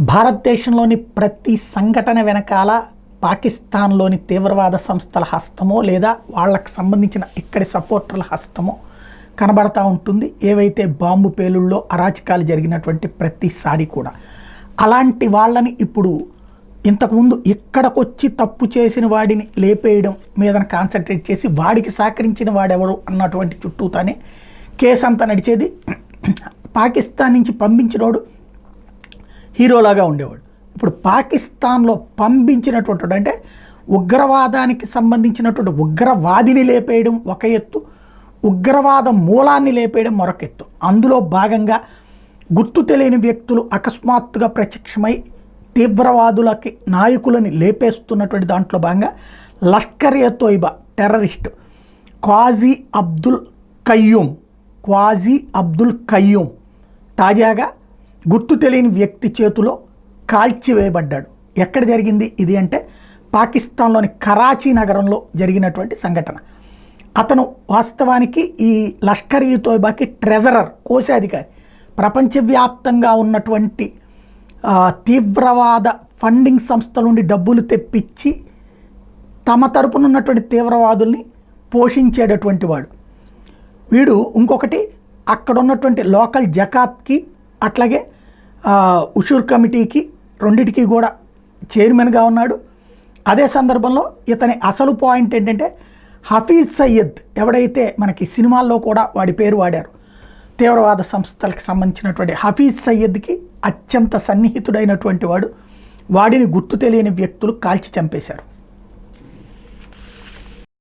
భారతదేశంలోని ప్రతి సంఘటన వెనకాల పాకిస్తాన్లోని తీవ్రవాద సంస్థల హస్తమో లేదా వాళ్ళకి సంబంధించిన ఇక్కడి సపోర్టర్ల హస్తమో కనబడతా ఉంటుంది. ఏవైతే బాంబు పేలుళ్ళలో అరాచకాలు జరిగినటువంటి ప్రతిసారి కూడా అలాంటి వాళ్ళని ఇప్పుడు ఇంతకుముందు ఇక్కడికొచ్చి తప్పు చేసిన వాడిని లేపేయడం మీద కాన్సన్ట్రేట్ చేసి వాడికి సహకరించిన వాడెవరు అన్నటువంటి చుట్టూతానే కేసు అంతా నడిచేది. పాకిస్తాన్ నుంచి పంపించినోడు హీరోలాగా ఉండేవాడు. ఇప్పుడు పాకిస్తాన్లో పంపించినటువంటి అంటే ఉగ్రవాదానికి సంబంధించినటువంటి ఉగ్రవాదిని లేపేయడం ఒక ఎత్తు, ఉగ్రవాద మూలాన్ని లేపేయడం మరొక ఎత్తు. అందులో భాగంగా గుర్తు తెలియని వ్యక్తులు అకస్మాత్తుగా ప్రత్యక్షమై తీవ్రవాదులకి నాయకులని లేపేస్తున్నటువంటి దాంట్లో భాగంగా లష్కర్ ఎ తోయిబా టెర్రరిస్ట్ క్వాజీ అబ్దుల్ కయ్యూమ్ తాజాగా గుర్తు తెలియని వ్యక్తి చేతిలో కాల్చివేయబడ్డాడు. ఎక్కడ జరిగింది ఇది అంటే పాకిస్తాన్లోని కరాచీ నగరంలో జరిగినటువంటి సంఘటన. అతను వాస్తవానికి ఈ లష్కర్ ఇ తోయిబాకి ట్రెజరర్, కోశాధికారి. ప్రపంచవ్యాప్తంగా ఉన్నటువంటి తీవ్రవాద ఫండింగ్ సంస్థల నుండి డబ్బులు తెప్పించి తమ తరపున ఉన్నటువంటి తీవ్రవాదుల్ని పోషించేటటువంటి వాడు వీడు. ఇంకొకటి అక్కడ ఉన్నటువంటి లోకల్ జకాత్కి అట్లాగే ఉషూర్ కమిటీకి రెండిటికి కూడా చైర్మన్గా ఉన్నాడు. అదే సందర్భంలో ఇతని అసలు పాయింట్ ఏంటంటే హఫీజ్ సయ్యద్, ఎవడైతే మనకి సినిమాల్లో కూడా వాడి పేరు వాడారు, తీవ్రవాద సంస్థలకు సంబంధించినటువంటి హఫీజ్ సయ్యద్కి అత్యంత సన్నిహితుడైనటువంటి వాడు. వాడిని గుర్తు తెలియని వ్యక్తులు కాల్చి చంపేశారు.